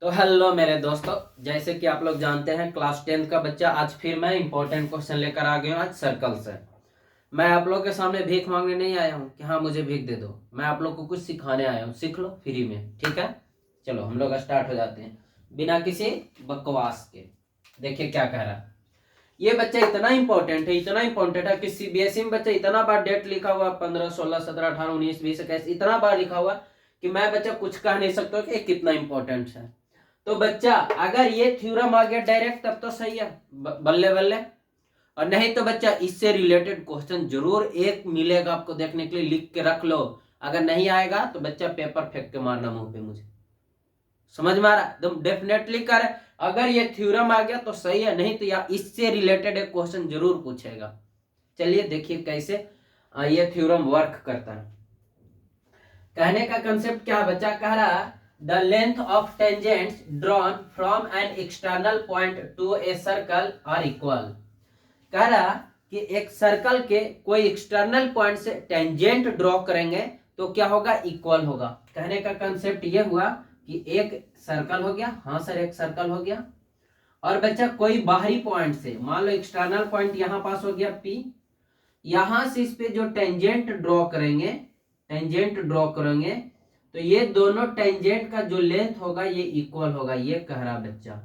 तो हेलो मेरे दोस्तों, जैसे कि आप लोग जानते हैं क्लास 10th का बच्चा, आज फिर मैं इंपॉर्टेंट क्वेश्चन लेकर आ गया हूँ। आज सर्कल से मैं आप लोग के सामने भीख मांगने नहीं आया हूँ कि हाँ मुझे भीख दे दो। मैं आप लोग को कुछ सिखाने आया हूँ, सीख लो फ्री में, ठीक है। चलो हम लोग स्टार्ट हो जाते हैं बिना किसी बकवास के। देखिए क्या कह रहा है ये बच्चा। इतना इंपॉर्टेंट है, इतना इंपॉर्टेंट है कि सीबीएसई में बच्चा इतना बार डेट लिखा हुआ, 15, 16, 17, 18, 19, 20, 21, इतना बार लिखा हुआ कि मैं बच्चा कुछ कह नहीं सकता कि कितना इंपॉर्टेंट है। तो बच्चा अगर ये थ्योरम आ गया डायरेक्ट तब तो सही है, बल्ले बल्ले। और नहीं तो बच्चा इससे रिलेटेड क्वेश्चन जरूर एक मिलेगा आपको देखने के लिए, लिख के रख लो। अगर नहीं आएगा तो बच्चा पेपर फेंक के मारना मुंह पे मुझे। समझ में आ रहा है? तुम डेफिनेटली कर, अगर ये थ्योरम आ गया तो सही है, नहीं तो या इससे रिलेटेड एक क्वेश्चन जरूर पूछेगा। चलिए देखिए कैसे ये थ्योरम वर्क करता है। कहने का कंसेप्ट क्या बच्चा कह रहा है, the length of tangents drawn from an external point to a circle are equal. कह रहा कि एक सर्कल के कोई एक्सटर्नल पॉइंट से टेंजेंट ड्रॉ करेंगे तो क्या होगा, इक्वल होगा। कहने का कंसेप्ट ये हुआ कि एक सर्कल हो गया, हाँ सर एक सर्कल हो गया, और बच्चा कोई बाहरी पॉइंट से, मान लो एक्सटर्नल पॉइंट यहां पास हो गया P, यहां से इस पे जो टेंजेंट ड्रॉ करेंगे, टेंजेंट ड्रॉ करेंगे तो ये दोनों टेंजेंट का जो लेंथ होगा ये इक्वल होगा। ये कह रहा बच्चा,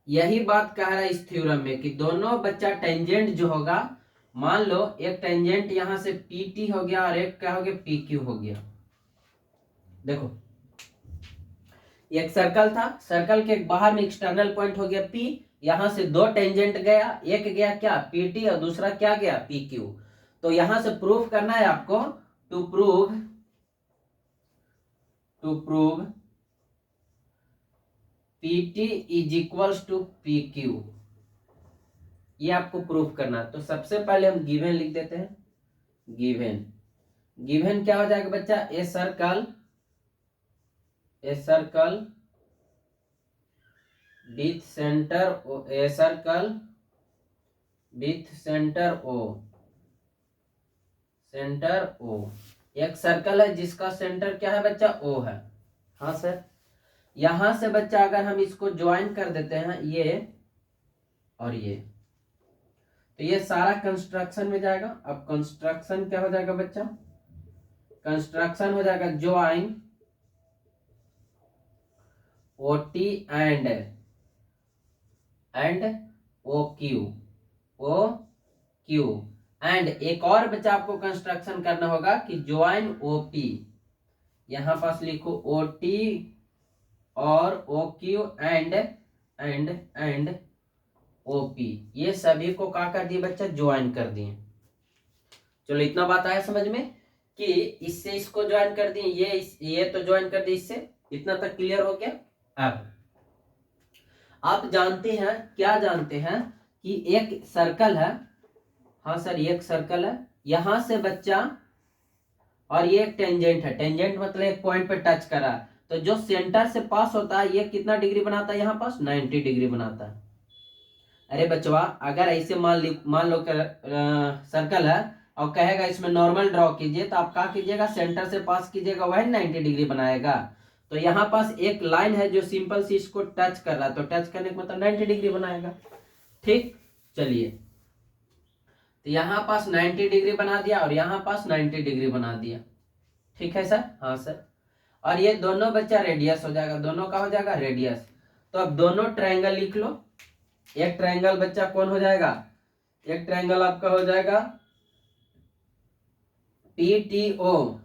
यही बात कह रहा है इस थ्योरम में कि दोनों बच्चा टेंजेंट जो होगा, मान लो एक टेंजेंट यहां से PT हो गया और एक क्या हो गया, PQ हो गया। देखो एक सर्कल था, सर्कल के बाहर में एक्सटर्नल पॉइंट हो गया P, यहां से दो टेंजेंट गया, एक गया क्या PT और दूसरा क्या गया PQ। तो यहां से प्रूफ करना है आपको, to prove PT is equals to PQ, ये आपको प्रूफ करना है। तो सबसे पहले हम गिवन लिख देते हैं। गिवन क्या हो जाएगा बच्चा, a circle with centre O। एक सर्कल है जिसका सेंटर क्या है बच्चा, O है। हाँ सर, यहां से बच्चा अगर हम इसको ज्वाइन कर देते हैं ये और ये, तो ये सारा कंस्ट्रक्शन में जाएगा। अब कंस्ट्रक्शन क्या हो जाएगा बच्चा, कंस्ट्रक्शन हो जाएगा join OT and OQ and एक और बच्चा आपको कंस्ट्रक्शन करना होगा कि ज्वाइन OP, यहां पास लिखो OT और OQ एंड OP, ये सभी को क्या कर दिए बच्चा, ज्वाइन कर दिए। चलो इतना बात आया समझ में कि इससे इसको ज्वाइन कर दिए, ये तो ज्वाइन कर दिए इससे, इतना तक क्लियर हो गया। अब आप जानते हैं, क्या जानते हैं कि एक सर्कल है, हाँ सर ये एक सर्कल है, यहां से बच्चा और ये एक टेंजेंट है, टेंजेंट मतलब एक पॉइंट पे टच करा, तो जो सेंटर से पास होता है ये कितना डिग्री बनाता है, यहां पास 90 डिग्री बनाता है। अरे बचवा अगर ऐसे मान लो सर्कल है और कहेगा इसमें नॉर्मल ड्रॉ कीजिए, तो आप क्या कीजिएगा, सेंटर से पास कीजिएगा, वही 90 डिग्री बनाएगा। तो यहाँ पास एक लाइन है जो सिंपल सी इसको टच कर रहा है, तो टच करने का मतलब 90 डिग्री बनाएगा। ठीक, चलिए तो यहाँ पास 90 डिग्री बना दिया और यहाँ पास 90 डिग्री बना दिया। ठीक है सर, हाँ सर। और ये दोनों बच्चा रेडियस हो जाएगा, दोनों का हो जाएगा रेडियस। तो अब दोनों ट्रायंगल लिख लो। एक ट्रायंगल बच्चा कौन हो जाएगा, एक ट्रायंगल आपका हो जाएगा PTO,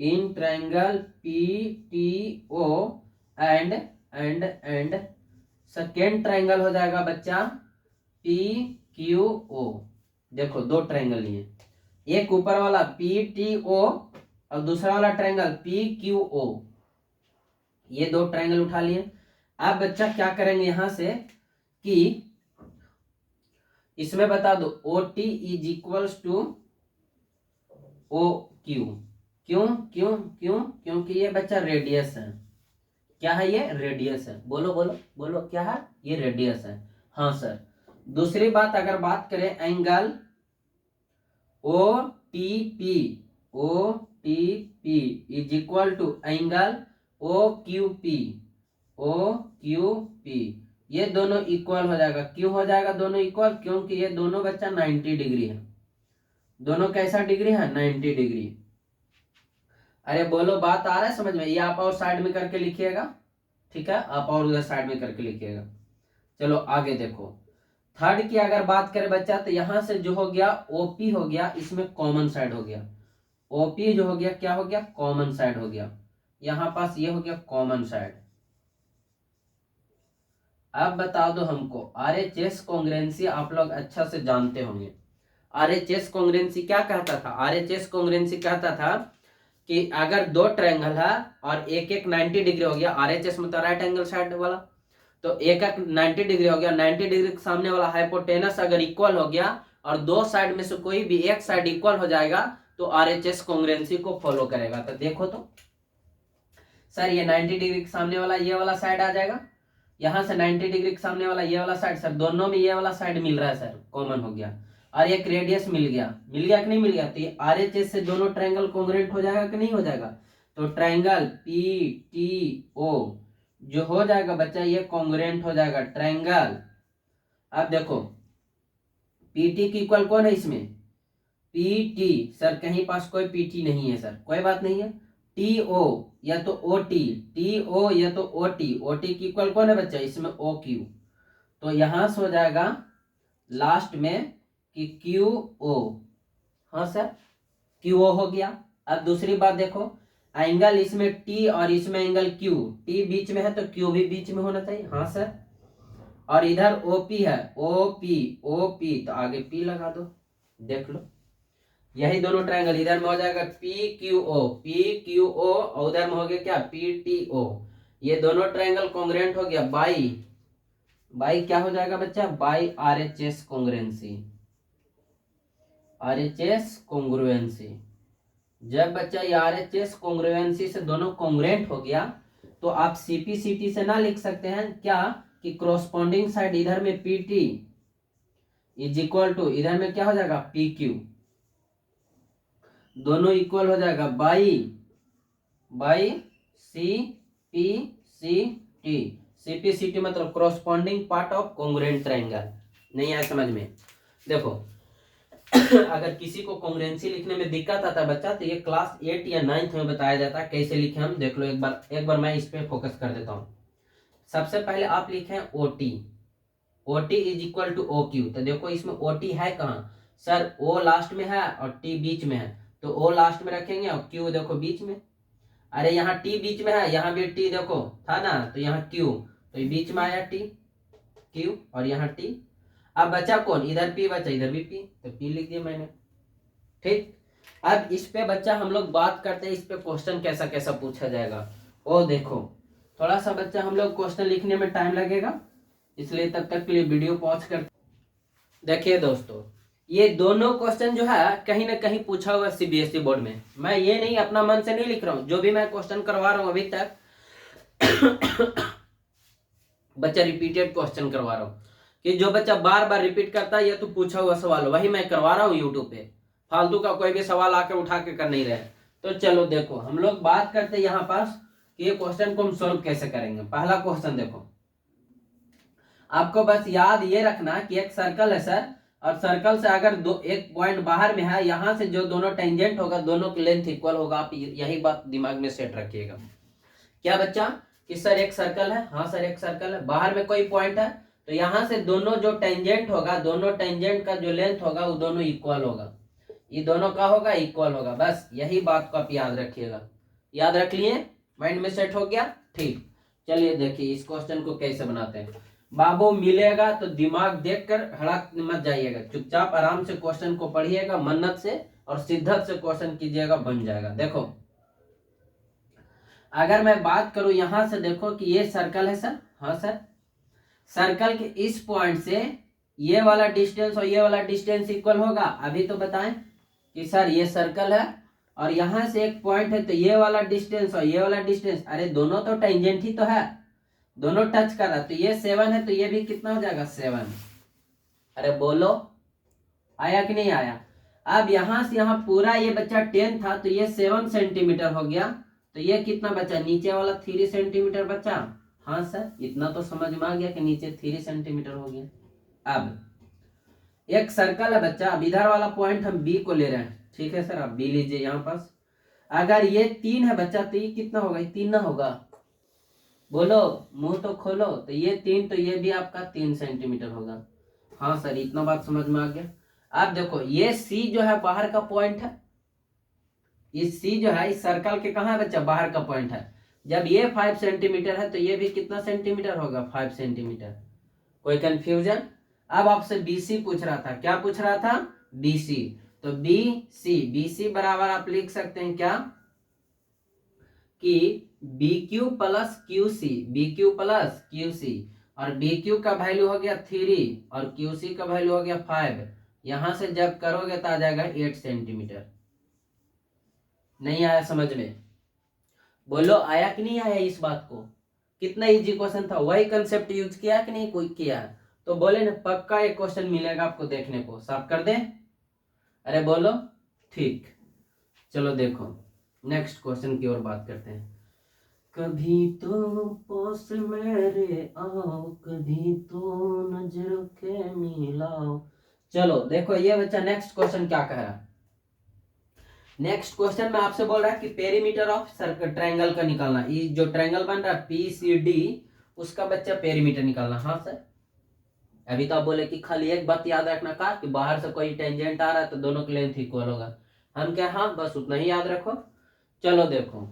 in triangle PTO and second triangle हो जाएगा बच्चा PQO। देखो दो ट्रायंगल लिए, एक ऊपर वाला PTO और दूसरा वाला ट्रायंगल PQO, ये दो ट्रायंगल उठा लिए। अब बच्चा क्या करेंगे यहां से कि इसमें बता दो OT is equals to OQ। क्यों क्यों क्यों, क्योंकि ये बच्चा रेडियस है। क्या है ये, रेडियस है। बोलो बोलो बोलो, क्या है ये, रेडियस है। हाँ सर। दूसरी बात अगर बात करें angle OTP is equal to angle O Q P, O Q P, ये दोनों इक्वल हो जाएगा। क्यों हो जाएगा दोनों इक्वल? क्योंकि ये दोनों बच्चा 90 डिग्री है। दोनों कैसा डिग्री है? 90 डिग्री। अरे बोलो, बात आ रहा है समझ में? ये आप और साइड में करके लिखिएगा, ठीक है, आप और उधर साइड में करके लिखिएगा। चलो आगे देखो, थर्ड की अगर बात करें बच्चा, तो यहां से जो हो गया ओपी हो गया, इसमें कॉमन साइड हो गया। ओपी जो हो गया क्या हो गया? कॉमन साइड हो गया। यहां पास ये हो गया कॉमन साइड। अब बता दो हमको, आरएचएस कॉन्ग्रेंसी आप लोग अच्छा से जानते होंगे। आरएचएस कॉन्ग्रेंसी क्या कहता था? आरएचएस कॉन्ग्रेंसी कहता था कि अगर दो ट्रायंगल है और एक एक 90 डिग्री हो गया, आरएचएस मतलब राइट एंगल साइड वाला, तो एक एक 90 डिग्री हो गया, 90 डिग्री के सामने वाला हाइपोटेनस अगर इक्वल हो गया और दो साइड में से कोई भी एक साइड इक्वल हो जाएगा तो आरएचएस कॉन्ग्रेंसी को फॉलो करेगा। तो देखो तो सर, ये 90 डिग्री के सामने वाला ये वाला साइड आ जाएगा, यहां से 90 डिग्री के सामने वाला ये वाला साइड, सर दोनों में ये वाला साइड मिल रहा है सर, कॉमन हो गया, और एक रेडियस मिल गया। मिल गया कि नहीं मिल गया? तो ये आरएचएस से दोनों ट्रायंगल कॉन्ग्रुएंट हो जाएगा कि नहीं हो जाएगा? तो ट्रायंगल पी टी ओ जो हो जाएगा बच्चा, ये कॉन्ग्रुएंट हो जाएगा ट्रायंगल। अब देखो पीटी की इक्वल कौन है इसमें? पीटी। सर कहीं पास कोई पीटी नहीं है सर, कोई बात नहीं है। टी ओ या तो ओ टी, टी ओ या तो ओ टी, ओ टी की इक्वल कौन है बच्चा? इसमें ओ क्यू। तो यहां से हो जाएगा लास्ट में कि क्यू ओ। हाँ सर, क्यू ओ हो गया। अब दूसरी बात देखो, एंगल इसमें टी और इसमें एंगल क्यू, टी बीच में है तो क्यू भी बीच में होना चाहिए। हाँ सर, और इधर ओपी है, ओपी ओपी, तो आगे पी लगा दो, देख लो। यही दोनों ट्रायंगल इधर में हो जाएगा P Q O, P Q O, और उधर में हो गया क्या? P T O. ये दोनों ट्रायंगल कॉन्ग्रुएंट हो गया बाई, बाई क्या हो जाएगा बच्चा? By RHS congruency. RHS congruency, जब बच्चा ये आरएचएस कॉन्ग्रुएंसी से दोनों कॉन्ग्रुएंट हो गया तो आप सीपीसीटी से ना लिख सकते हैं क्या कि क्रॉसपोंडिंग साइड इधर में पीटी इज इक्वल टू, इधर में क्या हो जाएगा? P Q. दोनों इक्वल हो जाएगा by, by C P C T. CPCT मतलब corresponding part of congruent triangle. नहीं आया समझ में? देखो अगर किसी को कॉन्ग्रुएंसी लिखने में दिक्कत आता है बच्चा, तो ये क्लास 8 या 9th में बताया जाता है कैसे लिखे हम, देख लो एक बार मैं इस पे फोकस कर देता हूँ। सबसे पहले आप लिखे OT, OT is equal to O Q. तो देखो इसमें ओटी है कहाँ? सर ओ लास्ट में है और टी बीच में है, तो ओ लास्ट में रखेंगे और क्यू देखो बीच में। अरे यहाँ टी बीच में है, यहाँ भी टी देखो था ना, तो यहाँ क्यू, तो ये बीच में आया टी क्यू, और यहाँ टी। अब बचा कौन? इधर पी बचा, इधर भी पी, तो पी लिख दिया मैंने। ठीक, अब इस पे बच्चा हम लोग बात करते हैं, इस पे क्वेश्चन कैसा कैसा पूछा जाएगा। ओ देखो, थोड़ा सा बच्चा हम लोग क्वेश्चन लिखने में टाइम लगेगा, इसलिए तब तक के लिए वीडियो पॉज कर। देखिए दोस्तों, ये दोनों क्वेश्चन जो है कहीं ना कहीं पूछा हुआ सीबीएसई बोर्ड में। मैं ये नहीं अपना मन से नहीं लिख रहा हूँ, जो भी मैं क्वेश्चन करवा रहा हूँ अभी तक बच्चा रिपीटेड क्वेश्चन करवा रहा हूँ, कि जो बच्चा बार बार रिपीट करता है ये तो पूछा हुआ सवाल वही मैं करवा रहा हूँ यूट्यूब पे, फालतू का कोई भी सवाल आकर उठा के कर नहीं रहे। तो चलो देखो, हम लोग बात करते हैं यहाँ पास कि ये क्वेश्चन को हम सॉल्व कैसे करेंगे। पहला क्वेश्चन देखो, आपको बस याद ये रखना कि एक सर्कल है सर, और सर्कल से अगर एक पॉइंट बाहर में है, यहां से जो दोनों टेंजेंट होगा दोनों की लेंथ इक्वल होगा। आप यही बात दिमाग में सेट रखिएगा। क्या बच्चा कि सर एक सर्कल है? हाँ सर एक सर्कल है, बाहर में कोई पॉइंट है, तो यहां से दोनों जो टेंजेंट होगा, दोनों टेंजेंट का जो लेंथ होगा वो दोनों इक्वल होगा। ये दोनों का होगा? इक्वल होगा। बस यही बात को आप याद रखिएगा। याद रख लिए? माइंड में सेट हो गया? ठीक, चलिए देखिए इस क्वेश्चन को कैसे बनाते हैं। बाबू मिलेगा तो दिमाग देखकर हड़क मत जाइएगा, चुपचाप आराम से क्वेश्चन को पढ़िएगा, मन्नत से और शिद्दत से क्वेश्चन कीजिएगा, बन जाएगा। देखो अगर मैं बात करूं यहां से, देखो कि ये सर्कल है सर। हाँ सर, सर्कल के इस पॉइंट से ये वाला डिस्टेंस और ये वाला डिस्टेंस इक्वल होगा। अभी तो बताएं कि सर ये सर्कल है और यहां से एक पॉइंट है, तो ये वाला डिस्टेंस और ये वाला डिस्टेंस, अरे दोनों तो टेंजेंट ही तो है, दोनों टच कर रहा, तो ये 7 है, तो ये भी कितना हो जाएगा? 7। अरे बोलो, आया कि नहीं आया? अब यहां से यहां पूरा ये बच्चा 10 था, तो ये 7 सेंटीमीटर हो गया, तो ये कितना बचा, नीचे वाला 3 सेंटीमीटर बचा। हाँ सर, इतना तो समझ में आ गया कि नीचे 3 सेंटीमीटर हो गया। अब एक सर्कल है बच्चा, अब इधर वाला पॉइंट हम बी को ले रहे हैं, ठीक है सर, आप बी लीजिए यहाँ पास। अगर ये 3 है बच्चा तो ये कितना होगा, 3 ना होगा, बोलो, मुंह तो खोलो। तो ये 3, तो ये भी आपका 3 सेंटीमीटर होगा। हाँ सर, इतना बात समझ में आ गया। अब देखो ये सी जो है बाहर का पॉइंट है, इस सी जो है इस सर्कल के कहाँ है बच्चा, बाहर का पॉइंट है। जब ये 5 सेंटीमीटर है तो ये भी कितना सेंटीमीटर होगा, 5 सेंटीमीटर। कोई कंफ्यूजन? अब आपसे बीसी पूछ रहा था, क्या पूछ रहा था, बीसी। तो बीसी बराबर आप लिख सकते हैं क्या, कि BQ प्लस QC, और BQ का वैल्यू हो गया 3 और QC का वैल्यू हो गया 5। यहां से जब करोगे तो आ जाएगा 8 सेंटीमीटर। नहीं आया समझ में? बोलो, आया कि नहीं आया इस बात को? कितना इजी क्वेश्चन था, वही कंसेप्ट यूज किया कि नहीं कोई किया? तो बोले ना, पक्का एक क्वेश्चन मिलेगा आपको देखने को। साफ कर दे, अरे बोलो, ठीक। चलो देखो नेक्स्ट क्वेश्चन की ओर बात करते हैं। कभी तो पास मेरे आओ, कभी तो नजर के मिलाओ। चलो देखो ये बच्चा नेक्स्ट क्वेश्चन क्या कह रहा है। नेक्स्ट क्वेश्चन में आपसे बोल रहा है कि पेरीमीटर ऑफ सर्कल ट्रायंगल का निकालना। ये जो ट्रायंगल बन रहा है PCD, उसका बच्चा पेरीमीटर निकालना। हाँ सर, अभी तो आप बोले कि खाली एक बात याद रखना का, कि बाहर से कोई टेंजेंट आ रहा है तो दोनों की लेंथ इक्वल होगा। हम क्या, हाँ बस उतना ही याद रखो। चलो देखो,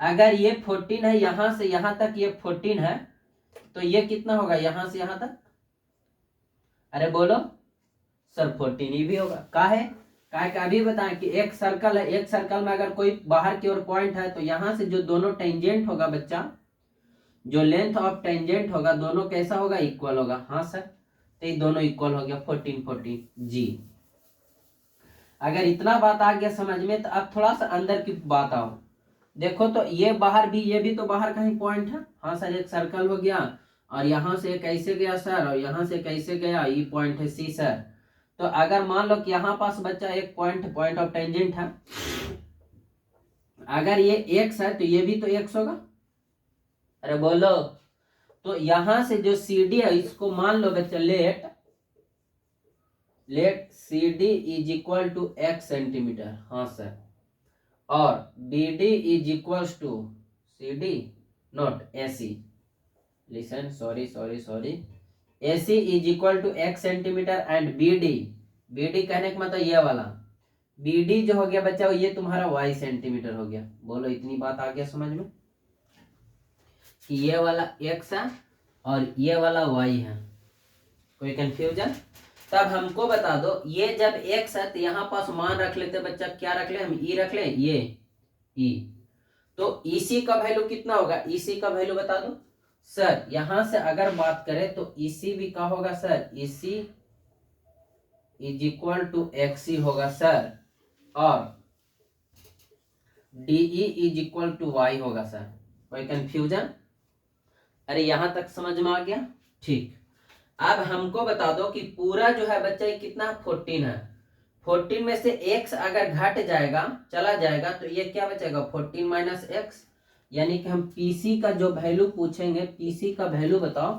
अगर ये 14 है, यहां से यहां तक ये 14 है, तो ये कितना होगा यहां से यहां तक, अरे बोलो सर 14 ही भी होगा। काहे का अभी बताएं कि एक सर्कल है, एक सर्कल में अगर कोई बाहर की ओर पॉइंट है तो यहां से जो दोनों टेंजेंट होगा बच्चा, जो लेंथ ऑफ टेंजेंट होगा, दोनों कैसा होगा, इक्वल होगा। हाँ सर, तो ये दोनों इक्वल हो गया 14 जी। अगर इतना बात आ गया समझ में, तो अब थोड़ा सा अंदर की बात आओ। देखो तो ये बाहर भी, ये भी तो बाहर का ही पॉइंट है। हाँ सर, एक सर्कल हो गया, और यहां से कैसे गया सर, और यहां से कैसे गया, ये पॉइंट है सी सर। तो अगर मान लो कि यहाँ पास बच्चा एक पॉइंट ऑफ टेंजेंट है, अगर ये x है तो ये भी तो x होगा, अरे बोलो। तो यहां से जो CD है, इसको मान लो बच्चा let CD is equal to x centimetre. हाँ सर, और BD is equal to CD not AC, listen, sorry AC is equal to x centimetre, and BD कहने का मतलब ये वाला BD जो हो गया बच्चा, ये तुम्हारा y सेंटीमीटर हो गया। बोलो, इतनी बात आ गया समझ में, कि ये वाला x है और ये वाला y है। कोई कंफ्यूजन? तब हमको बता दो, ये जब x है तो यहाँ पास मान रख लेते बच्चा, क्या रख ले हम, e रख ले, ये e। तो EC का वैल्यू कितना होगा, EC का वैल्यू बता दो सर। यहां से अगर बात करें तो EC भी क्या होगा sir, EC is equal to XC होगा सर, और DE is equal to Y होगा सर। कोई कंफ्यूजन? अरे यहां तक समझ में आ गया, ठीक। अब हमको बता दो कि पूरा जो है बच्चा ये कितना, 14 है। 14 में से x अगर घट जाएगा, चला जाएगा, तो ये क्या बचेगा, 14 माइनस एक्स। यानी कि हम PC का जो वैल्यू पूछेंगे, PC का वैल्यू बताओ,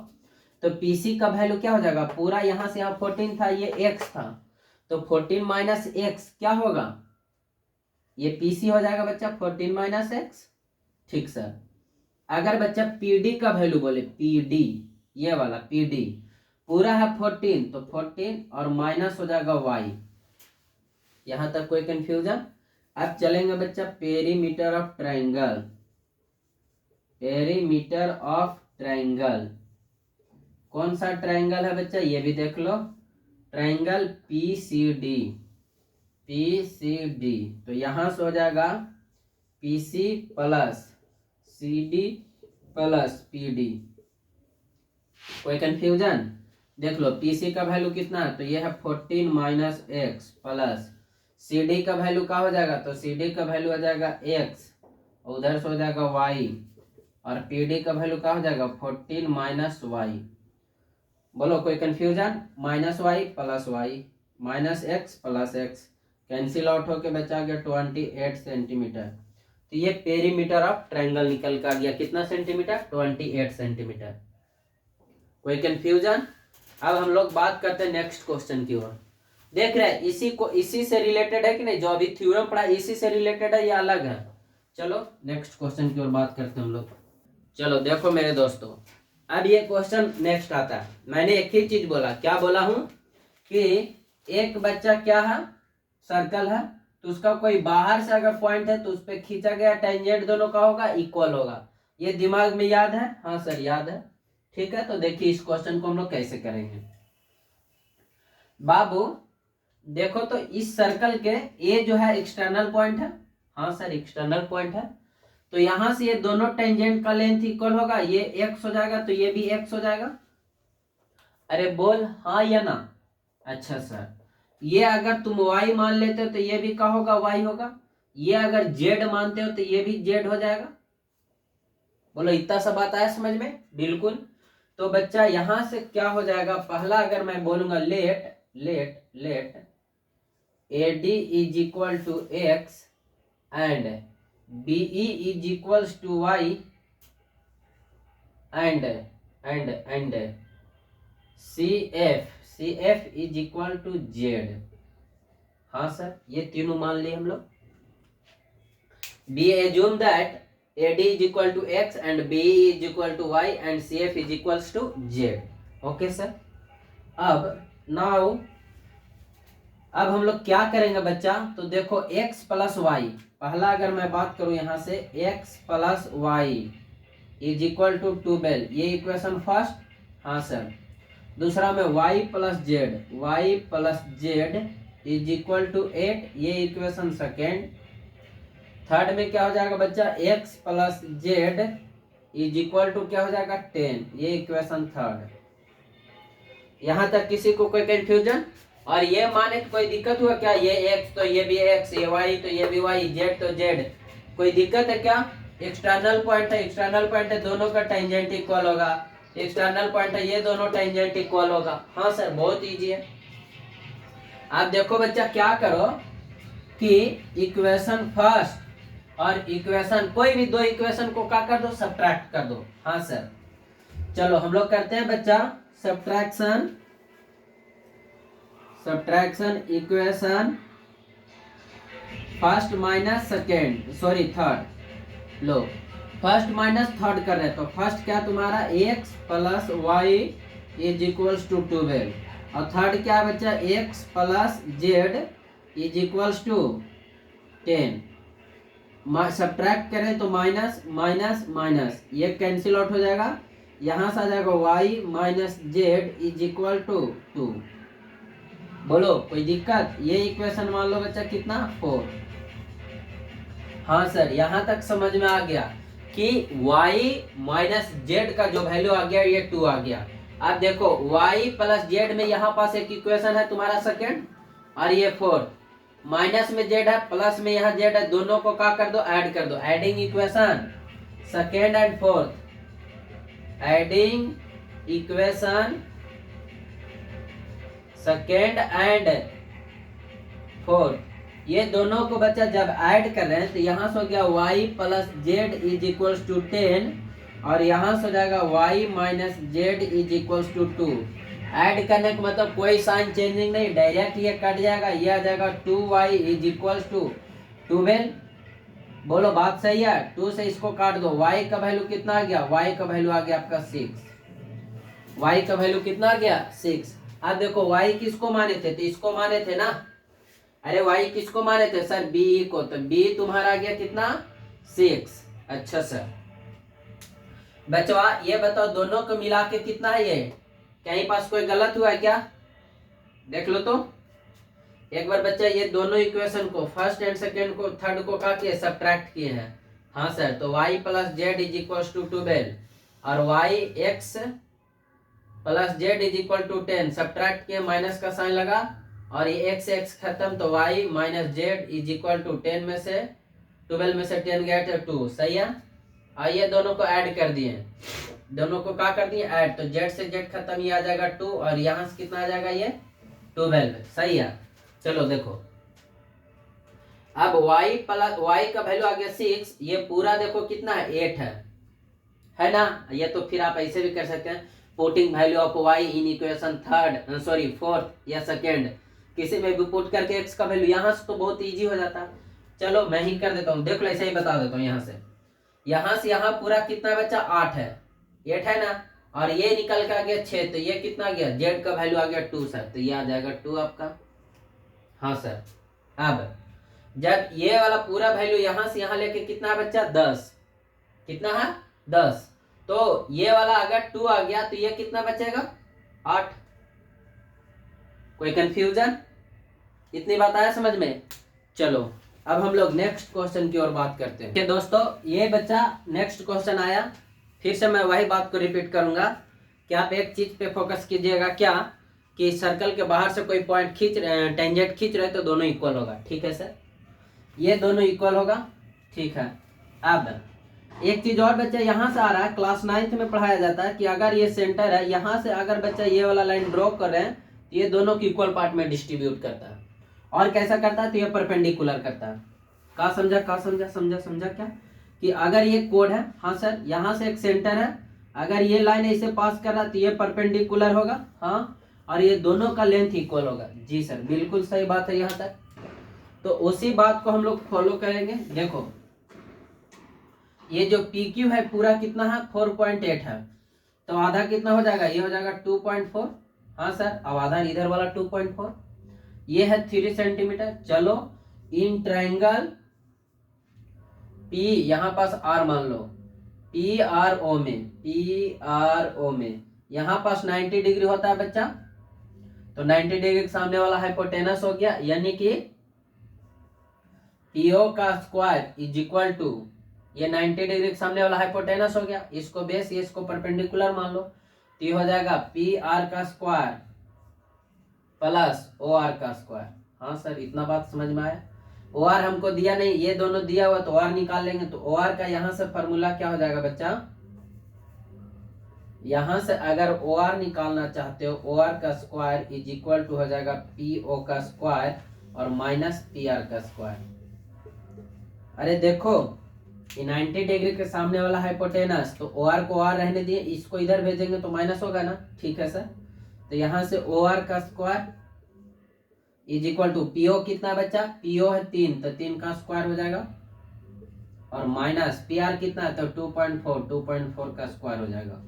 तो PC का वैल्यू क्या हो जाएगा, पूरा यहां से यहाँ 14 था, ये x था, तो 14 माइनस एक्स क्या होगा, ये PC हो जाएगा बच्चा 14 माइनस एक्स। ठीक सर। अगर बच्चा PD का वैल्यू बोले, PD ये वाला PD पूरा है 14, तो 14 और माइनस हो जाएगा y। यहां तक कोई कंफ्यूजन? अब चलेंगे बच्चा perimeter of triangle. Perimeter of triangle कौन सा ट्रायंगल है बच्चा, ये भी देख लो, ट्रायंगल PCD। तो यहां से हो जाएगा PC plus CD plus PD। कोई कंफ्यूजन? देख लो PC का वैल्यू कितना है, तो ये है 14 माइनस एक्स, प्लस CD का वैल्यू क्या हो जाएगा, तो CD का वैल्यू हो जाएगा x, उधर से हो जाएगा y, और PD का वैल्यू क्या हो जाएगा 14 माइनस y। बोलो कोई confusion? Minus y plus y, minus x plus x, cancel out होके बचा गया 28 सेंटीमीटर। तो ये पेरीमीटर ऑफ ट्रायंगल निकल कर गया। कितना सेंटीमीटर? 28 सेंटीमीटर। कोई कंफ्यूजन? अब हम लोग बात करते हैं नेक्स्ट क्वेश्चन की ओर। देख रहे हैं इसी से रिलेटेड है कि नहीं? जो अभी थ्योरम पढ़ा इसी से रिलेटेड है या अलग है? चलो नेक्स्ट क्वेश्चन की ओर बात करते हैं हम लोग। चलो देखो मेरे दोस्तों, अब ये क्वेश्चन नेक्स्ट आता है। मैंने एक ही चीज बोला, क्या बोला हूं कि एक बच्चा क्या है, सर्कल है, तो उसका कोई बाहर से अगर पॉइंट है तो उस पर खींचा गया टेंजेंट दोनों का होगा इक्वल होगा। ये दिमाग में याद है? हाँ सर याद है। ठीक है, तो देखिए इस क्वेश्चन को हम लोग कैसे करेंगे। बाबू देखो तो इस सर्कल के ए जो है एक्सटर्नल पॉइंट है। हाँ सर एक्सटर्नल पॉइंट है। तो यहां से ये दोनों टेंजेंट का लेंथ इक्वल होगा, ये एक्स हो जाएगा तो ये भी एक्स हो जाएगा। अरे बोल हाँ या ना? अच्छा सर, ये अगर तुम y मान लेते हो तो ये भी क्या होगा? y होगा। ये अगर z मानते हो तो ये भी z हो जाएगा। बोलो इतना सा बात आया समझ में? बिल्कुल। तो बच्चा यहां से क्या हो जाएगा, पहला अगर मैं बोलूंगा let AD is equal to X and BE is equals to y and CF is equal to z। हाँ सर, ये तीनों मान लिए हम लोग। Be assume that AD is equal to x and BE is equal to y and CF is equals to z। Okay sir. अब हम लोग क्या करेंगे बच्चा, तो देखो x प्लस वाई, पहला अगर मैं बात करूं यहां से x plus Y is equal to 12, ये इक्वेशन फर्स्ट। हाँ सर। दूसरा में y plus Z is equal to 8, ये इक्वेशन सेकेंड। थर्ड में क्या हो जाएगा बच्चा, x plus Z is equal to क्या हो जाएगा 10, ये इक्वेशन थर्ड। यहां तक किसी को कोई कंफ्यूजन? और ये माने तो कोई दिक्कत हुआ क्या? ये x तो ये भी x, ये y तो ये भी y, z तो z, कोई दिक्कत है क्या? एक्सटर्नल पॉइंट है, दोनों का टेंजेंट इक्वल होगा। एक्सटर्नल पॉइंट है, ये दोनों टेंजेंट इक्वल होगा। हाँ सर, बहुत इजी है। आप देखो बच्चा क्या करो कि इक्वेशन फर्स्ट और इक्वेशन, कोई भी दो इक्वेशन को क्या कर दो, सब्ट्रैक्ट कर दो। हाँ सर, चलो हम लोग करते हैं बच्चा subtraction equation first minus second, sorry third. लो फर्स्ट माइनस थर्ड कर रहे हैं, तो फर्स्ट क्या तुम्हारा x plus Y is equals to 12, और थर्ड क्या है बच्चा, x plus Z is equals to 10। Subtract करें तो माइनस माइनस माइनस, ये कैंसिल आउट हो जाएगा। यहां से आ जाएगा y minus Z is equal to 2। बोलो कोई दिक्कत? ये इक्वेशन मान लो बच्चा कितना, 4। हाँ सर, यहां तक समझ में आ गया कि y माइनस जेड का जो वैल्यू आ गया ये 2 आ गया। अब देखो y प्लस जेड में यहाँ पास एक इक्वेशन है तुम्हारा सेकेंड, और ये 4, माइनस में जेड है, प्लस में यहाँ जेड है, दोनों को क्या कर दो, ऐड कर दो। Adding equation second and fourth, adding equation second and fourth, ये दोनों को बच्चा जब ऐड कर रहे हैं तो यहाँ से हो गया y plus Z is equals to 10, और यहाँ से हो जाएगा y minus Z is equals to 2। Add करने का मतलब कोई साइन चेंजिंग नहीं, डायरेक्ट ये कट जाएगा, ये आ जाएगा 2y इज इक्वल्स टू 12। बोलो बात सही है? 2 से इसको काट दो, y का वैल्यू कितना आ गया, y का वैल्यू आ गया आपका 6। y का वैल्यू कितना आ गया, 6। अब देखो y किसको माने थे, तो इसको माने थे ना। अरे y किसको माने थे सर, b को, तो b तुम्हारा आ गया कितना, 6। अच्छा सर, बच्चा ये बताओ दोनों को मिला के कितना है, ये कहीं पास कोई गलत हुआ है क्या? देख लो तो एक बार बच्चा, ये दोनों इक्वेशन को फर्स्ट एंड सेकेंड को थर्ड को क्या किए, सब्ट्रैक्ट किए हैं। हाँ सर, तो y plus Z is equal to 12 और y x plus Z is equal to 10, subtract किए, माइनस का साइन लगा, और ये x x खत्म, तो y minus Z is equal to 10 में से 12 में से 10 गया तो 2। सही है। और ये दोनों को ऐड कर दिए, दोनों को क्या कर दिए, ऐड, तो z से z खत्म, ये आ जाएगा 2, और यहाँ से कितना आ जाएगा, ये 12। सही है। चलो देखो अब y प्लस y का वैल्यू आ गया 6, ये पूरा देखो कितना है 8 है ना। ये तो फिर आप ऐसे भी कर सकते हैं, putting value of y in equation fourth या सेकेंड, किसी में भी पुट करके x का वैल्यू, यहाँ से तो बहुत इजी हो जाता है। चलो मैं ही कर देता हूँ, देख लो ऐसे ही बता देता हूँ। यहाँ से यहाँ पूरा कितना बच्चा 8 है ना, और ये निकल के आ गया 6, तो ये कितना गया, z का वैल्यू आ गया 2 सर, तो ये आ जाएगा 2 आपका। हाँ सर, अब जब ये वाला पूरा वैल्यू यहाँ से यहाँ लेके कितना बच्चा 10, कितना है 10, तो ये वाला अगर 2 आ गया तो ये कितना बचेगा 8। कोई कंफ्यूजन, इतनी बात आया समझ में। चलो अब हम लोग नेक्स्ट क्वेश्चन की ओर बात करते हैं। दोस्तों ये बच्चा नेक्स्ट क्वेश्चन आया, फिर से मैं वही बात को रिपीट करूंगा कि आप एक चीज पे फोकस कीजिएगा, क्या कि सर्कल के बाहर से कोई पॉइंट खींच रहे, टेंजेंट खींच रहे तो दोनों इक्वल होगा। ठीक है सर, ये दोनों इक्वल होगा। ठीक है, अब एक चीज और बच्चा यहाँ से आ रहा है, क्लास 9th में पढ़ाया जाता है कि अगर ये सेंटर है, यहाँ से अगर बच्चा ये वाला लाइन ड्रॉ कर रहे हैं तो ये दोनों की इक्वल पार्ट में डिस्ट्रीब्यूट करता है। और कैसा करता है, तो ये परपेंडिकुलर करता है। का समझा क्या, कि अगर ये कोड है, हाँ सर, यहाँ से एक सेंटर है, अगर ये लाइन ऐसे पास कर रहा है तो ये परपेंडिकुलर होगा, हाँ, और ये दोनों का लेंथ इक्वल होगा। जी सर, बिल्कुल सही बात है यहाँ तक। तो उसी बात को हम लोग फॉलो करेंगे। देखो ये जो PQ है पूरा कितना है 4.8 है, तो आधा कितना हो जाएगा, ये हो जाएगा 2.4। हाँ सर, अब आधा इधर वाला 2.4, ये है 3 सेंटीमीटर। चलो इन ट्रायंगल P, यहाँ पास R मान लो, PRO में यहाँ पास 90 डिग्री होता है बच्चा, तो 90 डिग्री के सामने वाला हाइपोटेनस हो गया, यानी कि PO का स्क्वायर इज इक्वल टू, ये 90 डिग्री के सामने वाला हाइपोटेनस हो गया, इसको बेस, ये इसको परपेंडिकुलर मान लो, तो ये हो जाएगा PR का स्क्वायर प्लस OR का स्क्वायर। हाँ सर, इतना बात समझ में आया। OR हमको दिया नहीं, ये दोनों दिया हुआ, तो OR निकाल लेंगे, तो OR का यहाँ से फॉर्मूला क्या हो जाएगा बच्चा, यहाँ से अगर OR निकालना चाहते हो, OR का स्क्वायर इज इक्वल टू हो जाएगा PO का स्क्वायर और माइनस PR का स्क्वायर। अरे देखो ये 90 डिग्री के सामने वाला हाइपोटेनस, तो OR को OR रहने दिए, इसको इधर भेजेंगे तो माइनस होगा ना। ठीक है सर, तो यहाँ से OR का square is equal to PO कितना बच्चा, PO है 3, तो 3 का स्क्वायर हो जाएगा, और माइनस PR कितना है, तो 2.4 का स्क्वायर हो जाएगा।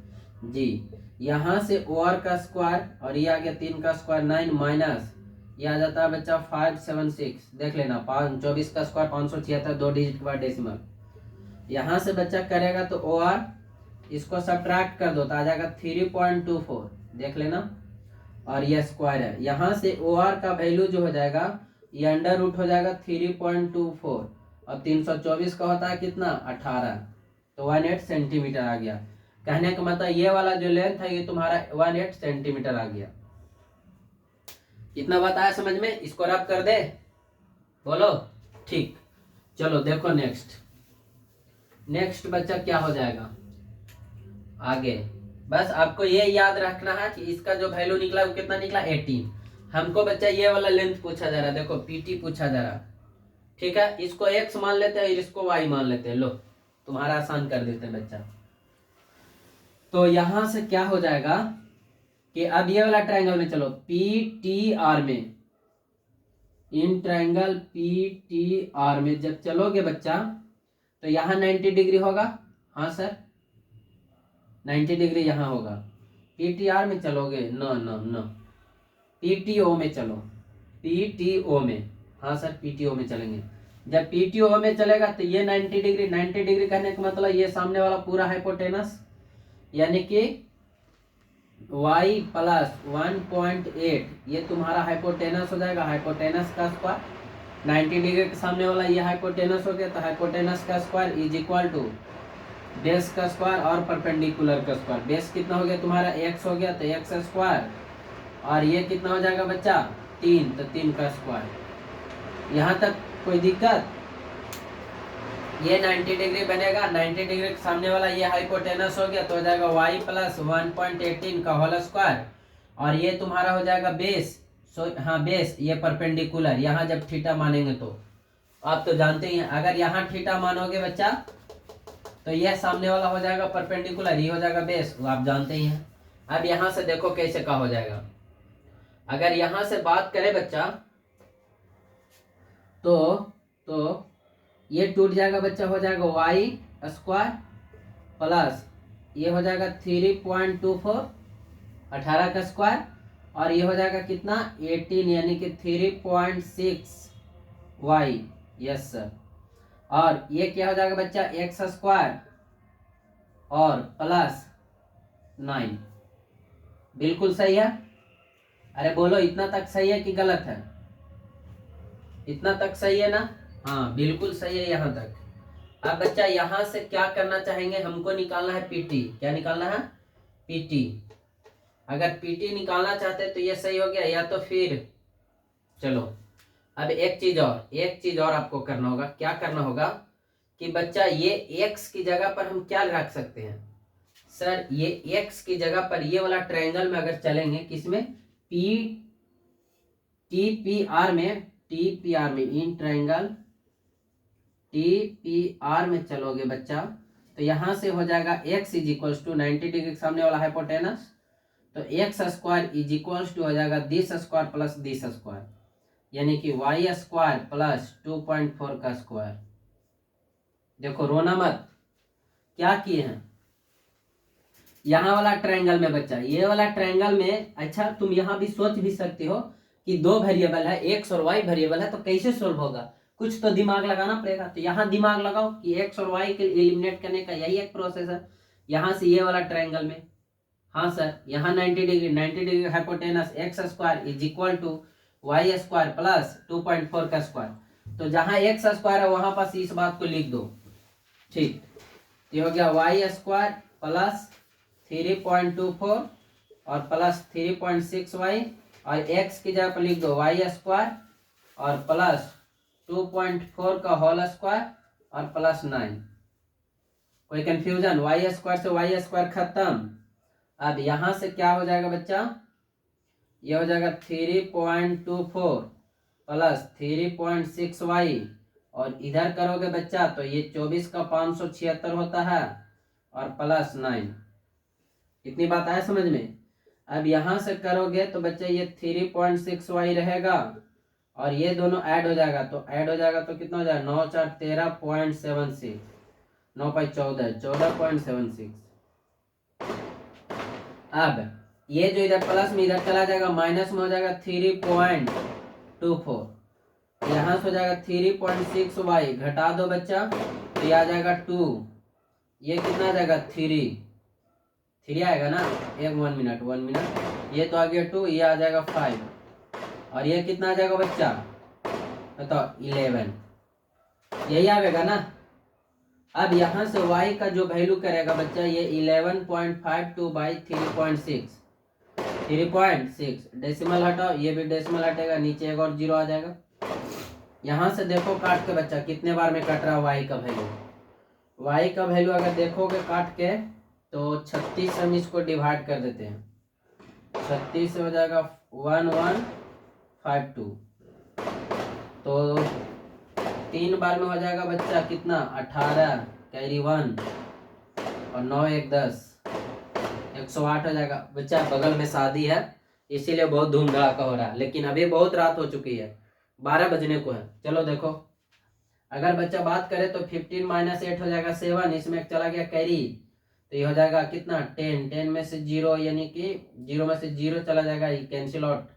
जी, यहाँ से OR का स्क्वायर और ये आ गया 3 का स्क्वायर 9, माइनस ये आ जाता है बच्चा 576, देख लेना 24 का स्क्वायर 576, 2 डिजिट के बाद डेसिमल। यहाँ से बच्चा करेगा तो OR, इसको सब्ट्रैक्ट कर दो तो आ जाएगा 3.24, देख लेना, और ये स्क्वायर है। यहाँ से OR का वैल्यू जो हो जाएगा, ये अंडर रूट हो जाएगा 3.24, और 324 का होता है कितना 18, तो 18 सेंटीमीटर आ गया। कहने का मतलब ये वाला जो लेंथ है ये तुम्हारा 18 सेंटीमीटर आ गया। इतना बात आया समझ में, इसको रब कर दे, बोलो ठीक। चलो देखो नेक्स्ट बच्चा क्या हो जाएगा आगे। बस आपको ये याद रखना है कि इसका जो वैल्यू निकला वो कितना निकला 18। हमको बच्चा ये वाला लेंथ पूछा जा रहा है, देखो PT पूछा जा रहा है। ठीक है, इसको x मान लेते हैं, इसको y मान लेते हैं, लो तुम्हारा आसान कर देते हैं बच्चा। तो यहां से क्या हो जाएगा कि अब ये वाला ट्रायंगल में चलो PTR में, इन ट्रायंगल PTR में जब चलोगे बच्चा तो यहाँ 90 डिग्री होगा। हाँ सर, 90 डिग्री यहाँ होगा। PTR में चलोगे, न PTO में चलो, PTO में, हाँ सर PTO में चलेंगे। जब PTO में चलेगा तो ये 90 डिग्री कहने का मतलब ये सामने वाला पूरा हाइपोटेनस, यानी कि y प्लस 1.8 ये तुम्हारा हाइपोटेनस हो जाएगा, हाइपोटेनस का स्क्वायर। 90 डिग्री के सामने वाला ये हाइपोटेनस हो गया, तो हाइपोटेनस का square is equal to base का स्क्वायर और परपेंडिकुलर का स्क्वायर। बेस कितना हो गया तुम्हारा x हो गया, तो x स्क्वायर, और ये कितना हो जाएगा बच्चा 3, तो 3 का स्क्वायर। यहाँ तक कोई दिक्कत? ये 90 डिग्री बनेगा, 90 डिग्री के सामने वाला ये हाइपोटेनस हो गया, तो हो जाएगा y प्लस 1.18 का होल स्क्वायर, और ये तुम्हारा हो जाएगा बेस। हाँ बेस, ये परपेंडिकुलर, यहाँ जब थीटा मानेंगे तो आप तो जानते ही हैं, अगर यहाँ थीटा मानोगे बच्चा तो यह सामने वाला हो जाएगा परपेंडिकुलर, ये हो जाएगा बेस, वो आप जानते ही हैं। अब यहाँ से देखो कैसे का हो जाएगा। अगर यहाँ से बात करें बच्चा तो ये टूट जाएगा बच्चा, हो जाएगा वाई स्क्वायर प्लस ये हो जाएगा 3.24 18 का स्क्वायर, और ये हो जाएगा कितना 18 यानी कि 3.6 वाई। Yes sir. और ये क्या हो जाएगा बच्चा एक्स स्क्वायर और प्लस 9। बिल्कुल सही है। अरे बोलो इतना तक सही है कि गलत है? इतना तक सही है ना? हाँ बिल्कुल सही है यहाँ तक। अब बच्चा यहाँ से क्या करना चाहेंगे, हमको निकालना है पीटी। क्या निकालना है? पीटी। अगर पीटी निकालना चाहते हैं तो ये सही हो गया, या तो फिर चलो अब एक चीज और आपको करना होगा। क्या करना होगा कि बच्चा ये x की जगह पर हम क्या रख सकते हैं सर, ये x की जगह पर ये वाला ट्रायंगल में अगर चलेंगे, किसमें टीपीआर में इन ट्रायंगल टीपीआर में चलोगे बच्चा तो यहां से हो जाएगा x is equals to 90 degree के सामने वाला हाइपोटेनस, तो X square is equals to हो जाएगा this square plus this square, यानी कि वाई स्क्वायर प्लस 2.4 का स्क्वायर। देखो रोना मत, क्या किए हैं यहाँ वाला ट्रायंगल में बच्चा, ये वाला ट्रायंगल में। अच्छा तुम यहाँ भी सोच भी सकते हो कि दो वेरिएबल है, एक्स और वाई वेरिएबल है, तो कैसे सोल्व होगा, कुछ तो दिमाग लगाना पड़ेगा। तो यहाँ दिमाग लगाओ कि एक्स और वाई के एलिमिनेट करने का यही एक प्रोसेस है। यहाँ से ये वाला ट्रायंगल में, हाँ सर, यहाँ 90 degree hypotenuse X square is equal to Y square plus 2.4 का स्क्वायर। तो जहाँ एक्स स्क्वायर है वहां पास इस बात को लिख दो, ठीक। ये हो गया वाई स्क्वायर प्लस 3.24 और प्लस 3.6 वाई, और एक्स की जगह पर लिख दो वाई स्क्वायर और प्लस 2.4 का होल स्क्वायर और प्लस 9। कोई कंफ्यूजन? वाई स्क्वायर से वाई स्क्वायर खत्म। अब यहां से क्या हो जाएगा बच्चा, ये हो जाएगा 3.24 प्लस 3.6 वाई, और इधर करोगे बच्चा तो ये 24 का 576 होता है और प्लस 9। इतनी बात आया समझ में? अब यहां से करोगे तो बच्चा ये 3.6 वाई रहेगा और ये दोनों ऐड हो जाएगा, तो ऐड हो जाएगा तो कितना हो जाएगा 9 4 13.76, 9 5 14 14.76। अब ये जो इधर प्लस में इधर चला जाएगा, माइनस में हो जाएगा 3.24, यहाँ से हो जाएगा 3.6 वाई, घटा दो बच्चा तो ये आ जाएगा 2, ये कितना आ जाएगा 3 आएगा ना, एक 1 मिनट, ये तो आ गया 2, ये आ जाएगा 5, और ये कितना आ जाएगा बच्चा बताओ 11, यही आएगा ना। अब यहाँ से y का जो वैल्यू करेगा बच्चा ये 11.52 बाई 3.6, डेसिमल हटाओ, ये भी डेसिमल हटेगा, नीचे एक और जीरो आ जाएगा। यहाँ से देखो काट के बच्चा कितने बार में कट रहा है y का वैल्यू। y का वैल्यू अगर देखोगे काट के तो 36 से हम इसको डिवाइड कर देते हैं, 36 से हो जाएगा 1152, तो 3 बार में हो जाएगा बच्चा कितना 18 कैरी 1 और 9 1 10, 108 हो जाएगा बच्चा। बगल में शादी है इसीलिए बहुत धूम धड़ाका हो रहा है, लेकिन अभी बहुत रात हो चुकी है, 12 बजने को है। चलो देखो अगर बच्चा बात करे तो 15 माइनस 8 हो जाएगा 7, इसमें एक चला गया कैरी, तो ये हो जाएगा कितना 10 में से 0, यानी कि 0 में से 0 चला जाएगा, ये कैंसिल आउट,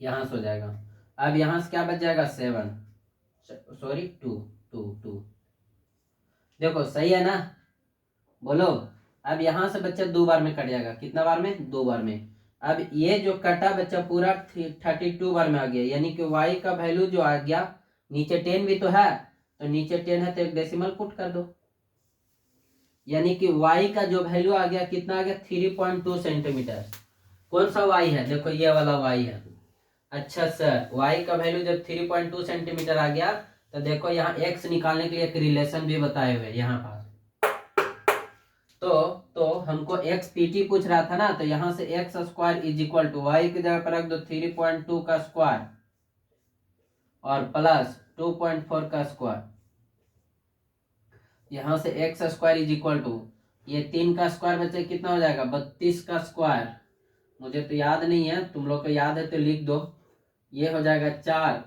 यहाँ से हो जाएगा। अब यहाँ से क्या बच जाएगा 7, सॉरी 2। देखो सही है ना, बोलो। अब यहाँ से बच्चा 2 बार में कट जाएगा, कितना बार में 2 बार में। अब ये जो कटा बच्चा पूरा 32 बार में आ गया, यानी कि y का वैल्यू जो आ गया, नीचे 10 भी तो है, तो नीचे 10 है तो एक डेसिमल पुट कर दो, यानी कि y का जो वैल्यू आ गया कितना आ गया 3.2 सेंटीमीटर। कौन सा y है, देखो ये वाला y है। अच्छा सर y का वैल्यू जब 3.2 सेंटीमीटर आ गया तो देखो यहाँ x निकालने के लिए एक रिलेशन भी बताए हुए यहाँ पास, तो हमको x pt पूछ रहा था ना, तो यहाँ से x square is equal to Y की जगह पर रख दो 3.2 का स्क्वायर और प्लस 2.4 का स्क्वायर, यहाँ से X square is equal to, ये 3 का स्क्वायर बच्चे कितना हो जाएगा 32 का स्क्वायर, मुझे तो याद नहीं है, तुम लोग को याद है तो लिख दो। ये हो जाएगा 4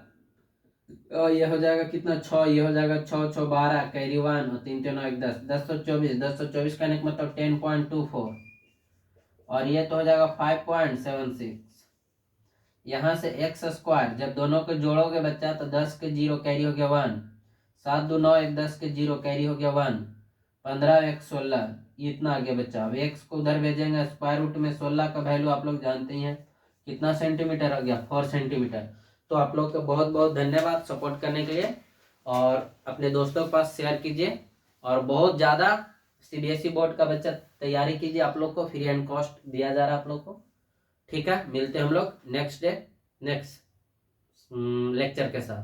और ये हो जाएगा कितना 6, ये हो जाएगा 6 6 12 कैरी 1 और 3 3 9 1 10, 1024 करने का मतलब 10.24 और ये तो हो जाएगा 5.76। यहाँ से एक्स स्क्वायर जब दोनों को जोड़ोगे बच्चा तो 10 के 0 कैरी हो गया 1, 7 2 9 1 10 के 0 कैरी हो गया 1, 15 1 16, इतना आ गया बच्चा। अब एक्स को उधर भेजेंगे, स्क्वायर रूट में 16 का वैल्यू आप लोग जानते ही हैं कितना सेंटीमीटर हो गया 4 सेंटीमीटर। तो आप लोग का बहुत बहुत धन्यवाद सपोर्ट करने के लिए, और अपने दोस्तों के पास शेयर कीजिए, और बहुत ज़्यादा सीबीएसई बोर्ड का बच्चा तैयारी कीजिए, आप लोग को फ्री एंड कॉस्ट दिया जा रहा है आप लोग को। ठीक है, मिलते हैं हम लोग नेक्स्ट डे नेक्स्ट लेक्चर के साथ।